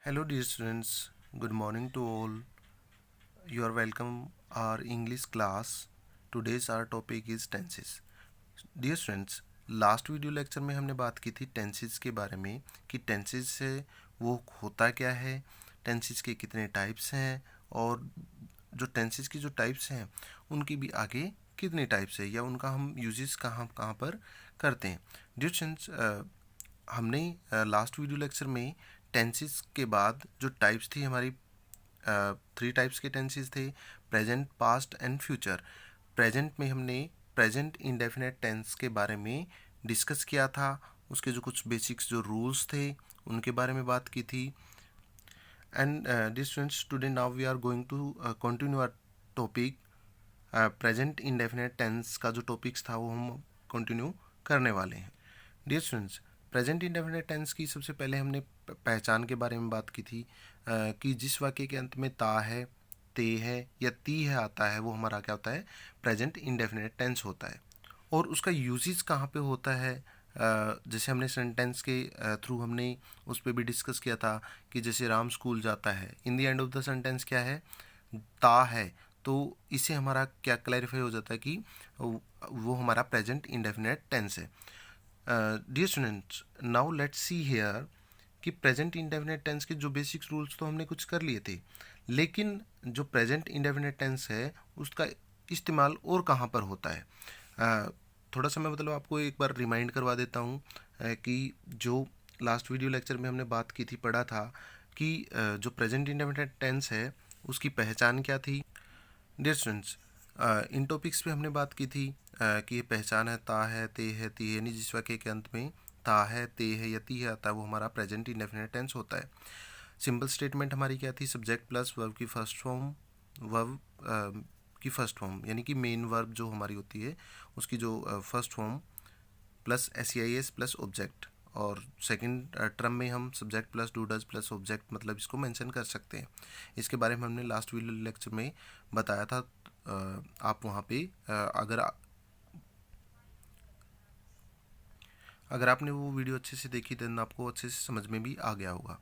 Hello dear students, good morning to all. You are welcome our English class. Today's our topic is tenses. Dear students, last video lecture में हमने बात की थी tenses के बारे में कि टेंसेस से वो होता क्या है, टेंसेस के कितने टाइप्स हैं और जो टेंसेस की जो टाइप्स हैं उनकी भी आगे कितने टाइप्स है या उनका हम यूजेस कहाँ कहाँ पर करते हैं. डियर स्टूडेंट्स, हमने लास्ट वीडियो लेक्चर में टेंसेस के बाद जो टाइप्स थी हमारी, 3 टाइप्स के टेंसेस थे: present, past and future. Present में हमने प्रेजेंट इंडेफिनेट टेंस के बारे में डिस्कस किया था, उसके जो कुछ बेसिक्स जो रूल्स थे उनके बारे में बात की थी. And dear students, today now we are going to continue our topic. Present indefinite tense का जो टॉपिक्स था वो हम कंटिन्यू करने वाले हैं. Dear students, present indefinite tense की सबसे पहले हमने पहचान के बारे में बात की थी कि जिस वाक्य के अंत में ता है, ते है या ती है आता है वो हमारा क्या होता है, प्रेजेंट इंडेफिनेट टेंस होता है. और उसका यूजेस कहाँ पे होता है, जैसे हमने सेंटेंस के थ्रू हमने उस पर भी डिस्कस किया था कि जैसे राम स्कूल जाता है, in the end of the sentence क्या है, ता है. तो इससे हमारा क्या क्लैरिफाई हो जाता है कि वो हमारा प्रेजेंट इंडेफिनेट टेंस है. Dear students, now let's see here कि प्रेजेंट इंडेफिनेट टेंस के जो बेसिक रूल्स तो हमने कुछ कर लिए थे, लेकिन जो प्रेजेंट इंडेफिनेट टेंस है उसका इस्तेमाल और कहाँ पर होता है. थोड़ा सा मैं मतलब आपको एक बार रिमाइंड करवा देता हूँ कि जो लास्ट वीडियो लेक्चर में हमने बात की थी, पढ़ा था कि जो प्रेजेंट इंडेफिनेट टेंस है उसकी पहचान क्या थी. डियर स्टूडेंट्स, इन टॉपिक्स पे हमने बात की थी कि ये पहचान है ता है, ते है, ती है, यानी जिस वाक्य के अंत में ता है, ते है या ती है आता है वो हमारा प्रेजेंट इंडेफिनिट टेंस होता है. सिंपल स्टेटमेंट हमारी क्या थी, सब्जेक्ट प्लस वर्ब की फर्स्ट फॉर्म, वर्ब की फर्स्ट फॉर्म यानी कि मेन वर्ब जो हमारी होती है उसकी जो first form plus SEIS plus object, और सेकंड टर्म में हम subject plus do does plus object मतलब इसको मेंशन कर सकते हैं. इसके बारे में हमने लास्ट वीडियो लेक्चर में बताया था. आप वहाँ पे अगर आपने वो वीडियो अच्छे से देखी देन आपको अच्छे से समझ में भी आ गया होगा.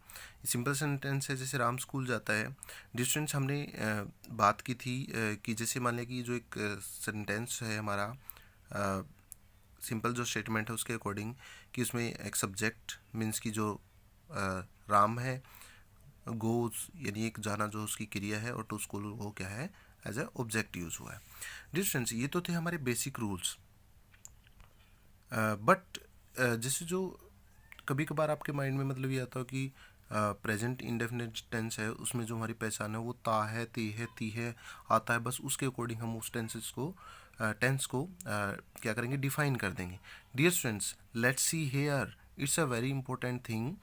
सिंपल सेंटेंस है, जैसे राम स्कूल जाता है. डिस्टेंस हमने बात की थी कि जैसे मान लिया कि जो एक सेंटेंस है हमारा, सिंपल जो स्टेटमेंट है उसके अकॉर्डिंग कि उसमें एक सब्जेक्ट मीन्स की जो राम है, गोज यानी एक जाना जो उसकी क्रिया है, और टू स्कूल वो क्या है, एज ए ऑब्जेक्ट यूज हुआ है. डिस्टेंस ये तो थे हमारे बेसिक रूल्स. बट जैसे जो कभी कभार आपके माइंड में मतलब ये आता हो कि प्रेजेंट इंडेफिनिट टेंस है उसमें जो हमारी पहचान है वो ता है, ते है, ती है आता है, बस उसके अकॉर्डिंग हम उस टेंस को क्या करेंगे, डिफाइन कर देंगे. Dear students, let's see here, it's a very important thing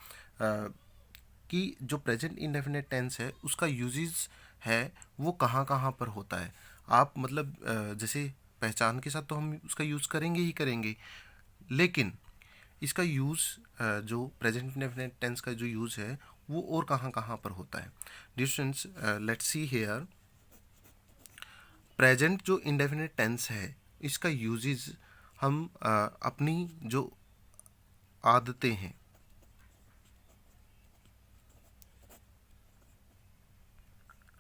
कि जो प्रेजेंट इंडेफिनिट टेंस है उसका यूजेस है वो कहाँ कहाँ पर होता है. आप मतलब जैसे पहचान के साथ तो हम उसका यूज़ करेंगे ही करेंगे, लेकिन इसका यूज़ जो प्रेजेंट इंडेफिनिट टेंस का जो यूज़ है वो और कहाँ कहाँ पर होता है. Dear students, let's see here. Present जो इंडेफिनिट टेंस है इसका यूजेस हम अपनी जो आदतें हैं,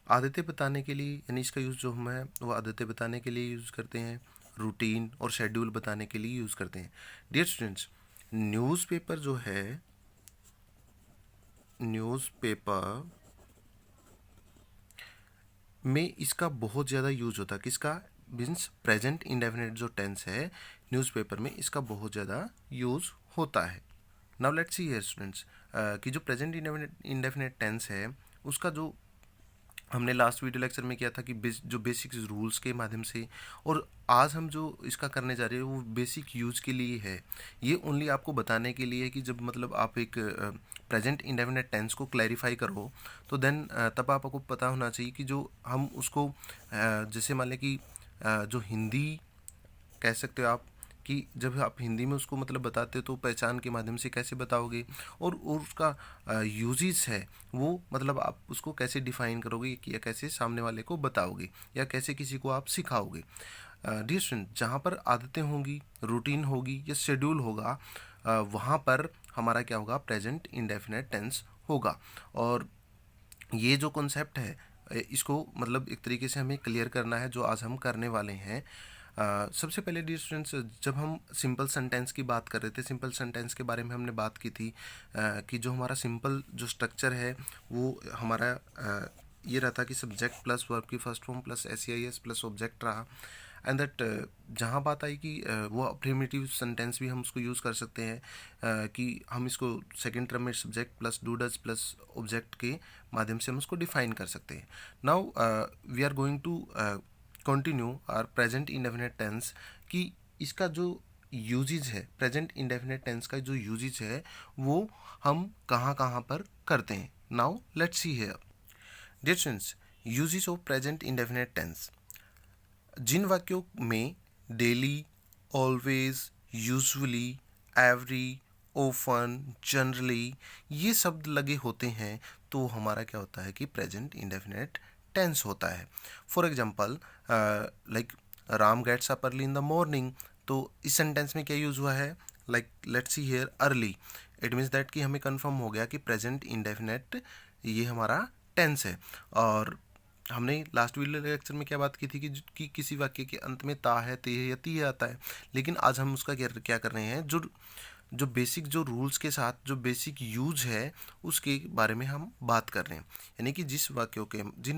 आदतें बताने के लिए, यानी इसका यूज़ जो हम है वो आदतें बताने के लिए यूज़ करते हैं, रूटीन और शेड्यूल बताने के लिए यूज़ करते हैं. डियर स्टूडेंट्स, न्यूज़पेपर जो है, न्यूज़पेपर में इसका बहुत ज़्यादा यूज होता है. किसका, मीन्स प्रेजेंट इंडेफिनिट जो टेंस है न्यूज़पेपर में इसका बहुत ज़्यादा यूज होता है. Now let's see here students कि जो प्रेजेंट इंडेफिनिट टेंस है उसका जो हमने लास्ट वीडियो लेक्चर में किया था कि जो बेसिक रूल्स के माध्यम से, और आज हम जो इसका करने जा रहे हैं वो बेसिक यूज के लिए है. ये ओनली आपको बताने के लिए है कि जब मतलब आप एक प्रेजेंट इंडेफिनिट टेंस को क्लैरिफाई करो तो देन तब आपको पता होना चाहिए कि जो हम उसको जैसे मान लें कि जो हिंदी कह सकते हो आप कि जब आप हिंदी में उसको मतलब बताते हो तो पहचान के माध्यम से कैसे बताओगे, और उसका यूजेस है वो मतलब आप उसको कैसे डिफाइन करोगे कि या कैसे सामने वाले को बताओगे या कैसे किसी को आप सिखाओगे. डियर स्टूडेंट, जहाँ पर आदतें होंगी, रूटीन होगी या शेड्यूल होगा, वहाँ पर हमारा क्या होगा, प्रेजेंट इंडेफिनिट टेंस होगा। और ये जो कॉन्सेप्ट है इसको मतलब एक तरीके से हमें क्लियर करना है, जो आज हम करने वाले हैं। सबसे पहले डियर स्टूडेंट्स, जब हम सिंपल सेंटेंस की बात कर रहे थे, सिंपल सेंटेंस के बारे में हमने बात की थी कि जो हमारा सिंपल जो स्ट्रक्चर है वो हमारा ये रहता कि सब्जेक्ट प्लस वर्ब की first form plus S plus object रहा। एंड दैट जहाँ बात आई कि वो अफर्मेटिव सेंटेंस भी हम उसको यूज़ कर सकते हैं कि हम इसको सेकेंड टर्म में subject plus do does plus object के माध्यम से हम उसको डिफाइन कर सकते हैं। Now we are going to continue our present indefinite tense कि इसका जो यूजेज है, प्रेजेंट इंडेफिनिट टेंस का जो यूजेज है वो हम कहाँ कहाँ पर करते हैं। Now let's see here dear students, usages of present indefinite tense. जिन वाक्यों में daily, always, usually, every, often, generally ये शब्द लगे होते हैं तो हमारा क्या होता है कि प्रेजेंट इंडेफिनिट टेंस होता है। For example like Ram gets up early in the morning, तो इस सेंटेंस में क्या यूज़ हुआ है, like let's see here early. It means that कि हमें कंफर्म हो गया कि प्रेजेंट इंडेफिनिट ये हमारा टेंस है। और हमने लास्ट वीडियो लेक्चर में क्या बात की थी कि किसी वाक्य के अंत में ता है, ते है या ती आता है। लेकिन आज हम उसका क्या कर रहे हैं, जो बेसिक जो रूल्स के साथ जो बेसिक यूज है उसके बारे में हम बात कर रहे हैं। यानी कि जिन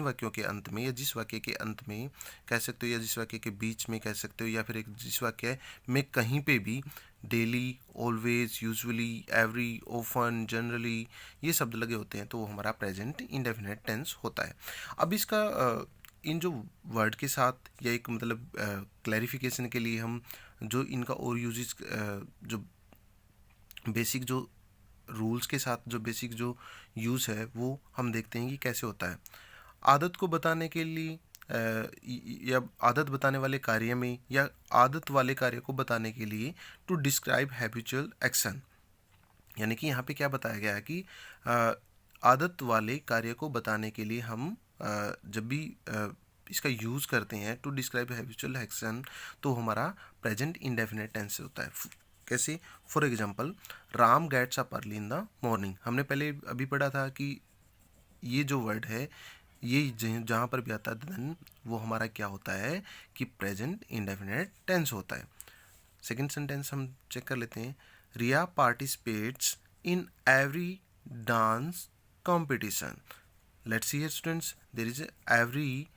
वाक्यों के अंत में या जिस वाक्य के अंत में कह सकते हो या जिस वाक्य के बीच में कह सकते हो या फिर एक जिस वाक्य में कहीं पे भी daily, always, usually, every, often, generally ये शब्द लगे होते हैं तो वो हमारा प्रेजेंट इंडेफिनिट टेंस होता है। अब इसका इन जो वर्ड के साथ या एक मतलब क्लैरिफिकेशन के लिए हम जो इनका और यूजेस जो बेसिक जो रूल्स के साथ जो बेसिक जो यूज़ है वो हम देखते हैं कि कैसे होता है। आदत को बताने के लिए या आदत बताने वाले कार्य में या आदत वाले कार्य को बताने के लिए टू डिस्क्राइब हैबिचुअल एक्शन, यानी कि यहाँ पे क्या बताया गया है कि आदत वाले कार्य को बताने के लिए हम जब भी इसका यूज़ करते हैं टू डिस्क्राइब हैबिचुअल एक्शन तो हमारा प्रेजेंट इंडेफिनिट टेंस होता है। कैसे, for example Ram gets up early in the morning, हमने पहले अभी पढ़ा था कि ये जो वर्ड है ये जहाँ पर भी आता है देन वो हमारा क्या होता है कि प्रेजेंट इंडेफिनिट टेंस होता है। सेकेंड सेंटेंस हम चेक कर लेते हैं। Riya participates in every dance competition. Let's see here students, there is every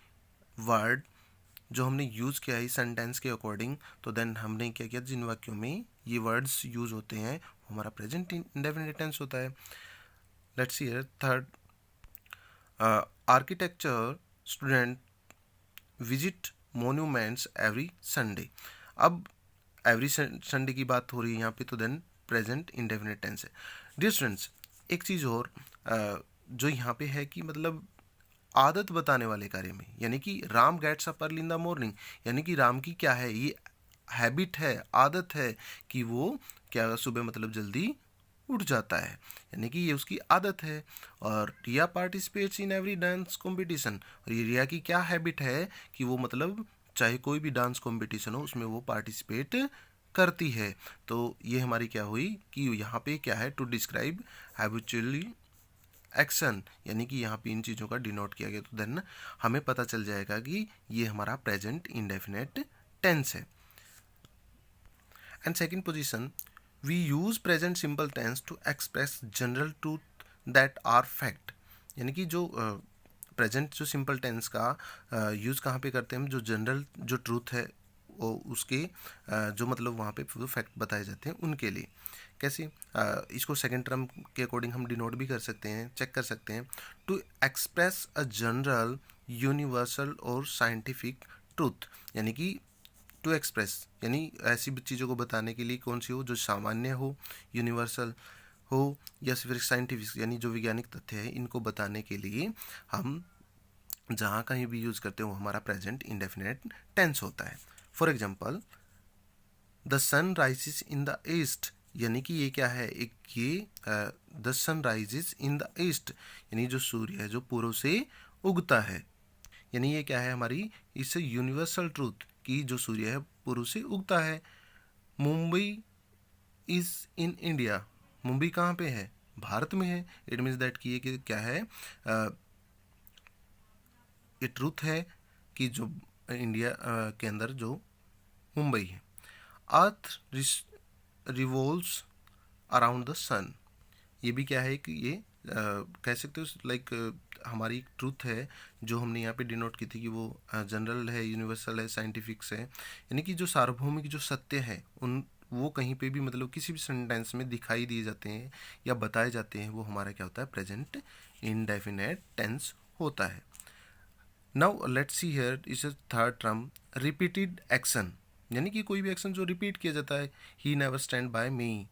word जो हमने यूज़ किया है सेंटेंस के अकॉर्डिंग, तो देन हमने क्या किया, जिन वाक्यों में ये वर्ड्स यूज होते हैं वो हमारा प्रेजेंट इंडेफिनिट टेंस होता है। Let's see here third, architecture student visit monuments every Sunday. अब एवरी संडे की बात हो रही है यहाँ पे तो देन प्रेजेंट इंडेफिनिट टेंस है। डियर स्टूडेंट्स, एक चीज़ और जो यहाँ पे है कि मतलब आदत बताने वाले कार्य में, यानी कि Ram gets up early in the morning, यानी कि राम की क्या है, ये हैबिट है, आदत है कि वो क्या सुबह मतलब जल्दी उठ जाता है, यानी कि ये उसकी आदत है। और Riya participates in every dance competition, और ये रिया की क्या हैबिट है कि वो मतलब चाहे कोई भी डांस कंपटीशन हो उसमें वो पार्टिसिपेट करती है। तो ये हमारी क्या हुई कि यहाँ पे क्या है, टू डिस्क्राइब हैबिचुअली एक्शन, यानी कि यहाँ पे इन चीज़ों का डिनोट किया गया तो देन हमें पता चल जाएगा कि ये हमारा प्रेजेंट इंडेफिनिट टेंस है। And second position, we use present simple tense to express general truth that are fact, यानी कि जो प्रेजेंट जो सिंपल टेंस का यूज़ कहाँ पे करते हैं हम, जो जनरल जो ट्रूथ है वो उसके जो मतलब वहाँ पे जो फैक्ट बताए जाते हैं उनके लिए। कैसे, इसको सेकेंड टर्म के अकॉर्डिंग हम डिनोट भी कर सकते हैं, चेक कर सकते हैं। To express a general, universal और साइंटिफिक ट्रूथ, यानी कि टू एक्सप्रेस यानी ऐसी चीज़ों को बताने के लिए कौन सी हो, जो सामान्य हो, यूनिवर्सल हो या फिर साइंटिफिक यानी जो वैज्ञानिक तथ्य है, इनको बताने के लिए हम जहाँ कहीं भी यूज़ करते हैं वो हमारा प्रेजेंट इंडेफिनिट टेंस होता है। For example the sun rises in the east, यानी कि ये क्या है, एक ये the sun rises in the east, यानी जो सूर्य है जो पूर्व से उगता है, यानी ये क्या है हमारी इससे यूनिवर्सल ट्रूथ कि जो सूर्य है पूर्व से उगता है। Mumbai is in India, Mumbai कहाँ पे है, भारत में है, इट मीन्स दैट कि ये कि क्या है, ये ट्रूथ है कि जो इंडिया के अंदर जो मुंबई है। अर्थ रिवॉल्व्स अराउंड द सन, ये भी क्या है कि ये कह सकते हो लाइक हमारी एक ट्रूथ है जो हमने यहाँ पे डिनोट की थी कि वो जनरल है, यूनिवर्सल है, साइंटिफिक्स है, यानी कि जो सार्वभौमिक जो सत्य है उन वो कहीं पे भी मतलब किसी भी सेंटेंस में दिखाई दिए जाते हैं या बताए जाते हैं, वो हमारा क्या होता है, प्रेजेंट इंडेफिनेट टेंस होता है। Now let's see here is a third term, repeated action, यानी कि कोई भी एक्शन जो रिपीट किया जाता है। He never stand by me,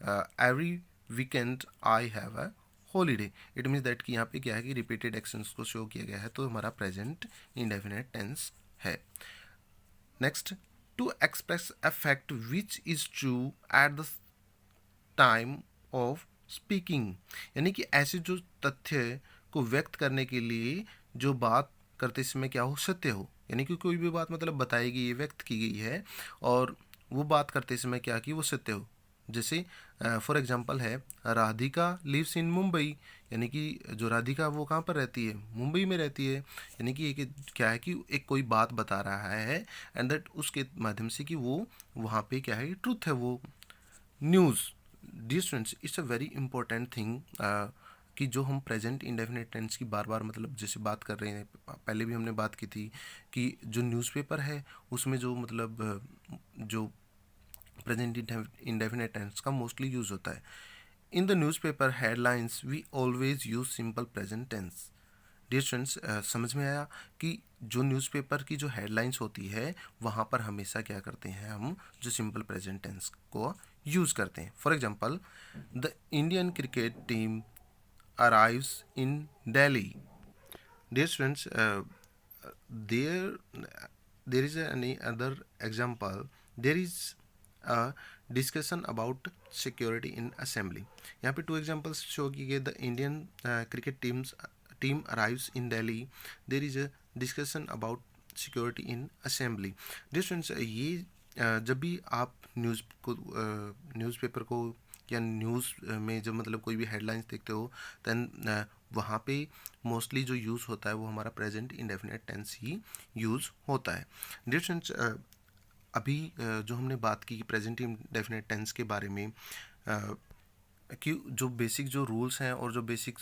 every weekend I have a holiday, it means that कि यहाँ पे क्या है कि रिपीटेड एक्शंस को शो किया गया है, तो हमारा प्रेजेंट इंडेफिनेट टेंस है। Next, to express a fact which is true at the time of speaking, यानी कि ऐसे जो तथ्य को व्यक्त करने के लिए जो बात करते समय क्या हो, सत्य हो, यानी कि कोई भी बात मतलब बताई गई है, व्यक्त की गई है और वो बात करते समय क्या कि वो सत्य हो। जैसे फॉर एग्जांपल है, राधिका लिव्स इन मुंबई, यानी कि जो राधिका वो कहाँ पर रहती है, मुंबई में रहती है, यानी कि एक क्या है कि एक कोई बात बता रहा है एंड दैट उसके माध्यम से कि वो वहाँ पे क्या है, ट्रूथ है वो news. Dear students, it's a very important thing कि जो हम प्रेजेंट इंडेफिनेट टेंस की बार बार मतलब जैसे बात कर रहे हैं, पहले भी हमने बात की थी कि जो न्यूज़पेपर है उसमें जो मतलब जो प्रेजेंट इंडेफिनेट टेंस का मोस्टली यूज़ होता है। In the newspaper headlines we always use simple present tense. Dear students, समझ में आया कि जो न्यूज़पेपर की जो हेडलाइंस होती है वहाँ पर हमेशा क्या करते हैं, हम जो सिंपल प्रेजेंट टेंस को यूज़ करते हैं। For example, the Indian cricket team arrives in Delhi. Dear students, there is any other example, there is a discussion about security in assembly। यहाँ पे टू एग्जांपल्स शो किए गए, the Indian cricket team arrives in Delhi, there is a discussion about security in assembly. Dear students, ये जब भी आप newspaper को या न्यूज़ में जब मतलब कोई भी हेडलाइंस देखते हो, दैन वहाँ पे मोस्टली जो यूज़ होता है वो हमारा प्रेजेंट इंडेफिनेट टेंस ही यूज़ होता है। डियर स्टूडेंट्स, अभी जो हमने बात की प्रेजेंट इंडेफिनेट टेंस के बारे में, कि जो बेसिक जो रूल्स हैं और जो बेसिक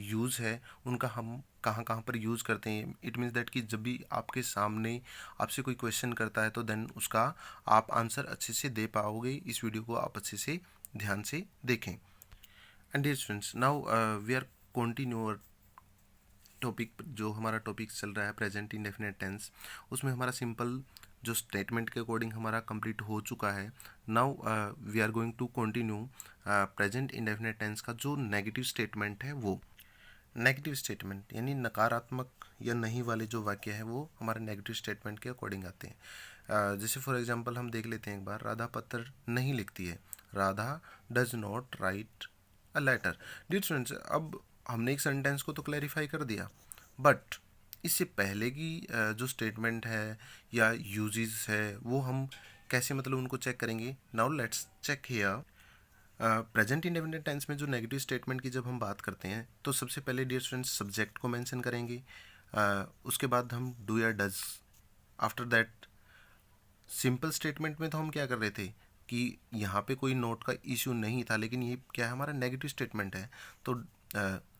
यूज़ है उनका हम कहाँ कहाँ पर यूज़ करते हैं। इट मीन्स दैट कि जब भी आपके सामने आपसे कोई क्वेश्चन करता है तो देन उसका आप आंसर अच्छे से दे पाओगे। इस वीडियो को आप अच्छे से ध्यान से देखें। And dear students, now we are continue topic, जो हमारा टॉपिक चल रहा है प्रेजेंट इंडेफिनेट टेंस, उसमें हमारा सिंपल जो स्टेटमेंट के अकॉर्डिंग हमारा कंप्लीट हो चुका है। Now we are going to continue present indefinite tense का जो नेगेटिव स्टेटमेंट है वो। नेगेटिव स्टेटमेंट यानी नकारात्मक या नहीं वाले जो वाक्य है वो हमारे नेगेटिव स्टेटमेंट के अकॉर्डिंग आते हैं। जैसे फॉर एग्जांपल हम देख लेते हैं एक बार, राधा पत्र नहीं लिखती है, Radha does not write a letter. Dear students, अब हमने एक सेंटेंस को तो क्लैरिफाई कर दिया, बट इससे पहले की जो स्टेटमेंट है या यूजेस है वो हम कैसे मतलब उनको चेक करेंगे। Now let's check here. Present indefinite tense में जो नेगेटिव स्टेटमेंट की जब हम बात करते हैं तो सबसे पहले डियर स्टूडेंट्स सब्जेक्ट को मेंशन करेंगे, उसके बाद हम डू या does. After that simple statement में तो हम क्या कर रहे थे कि यहाँ पे कोई नोट का इश्यू नहीं था, लेकिन ये क्या है, हमारा नेगेटिव स्टेटमेंट है, तो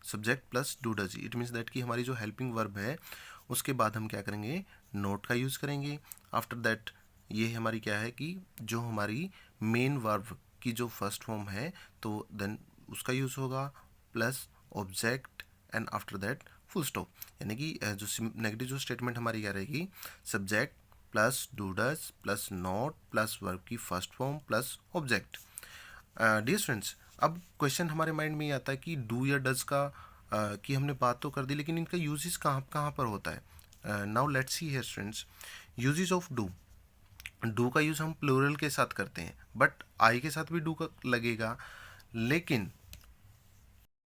subject plus do does, it means that कि हमारी जो हेल्पिंग वर्ब है उसके बाद हम क्या करेंगे, नोट का यूज़ करेंगे। आफ्टर दैट ये हमारी क्या है कि जो हमारी मेन वर्ब की जो फर्स्ट फॉर्म है तो देन उसका यूज़ होगा, plus object and after that full stop. यानी कि जो नेगेटिव जो स्टेटमेंट हमारी क्या रहेगी, subject plus do does plus not plus verb की first form plus object. Dear students, अब क्वेश्चन हमारे माइंड में ये आता है कि डू या डज का कि हमने बात तो कर दी, लेकिन इनका यूजेस कहाँ कहाँ पर होता है। Now let's see here students, uses of do. Do का यूज़ हम प्लूरल के साथ करते हैं, बट आई के साथ भी डू का लगेगा, लेकिन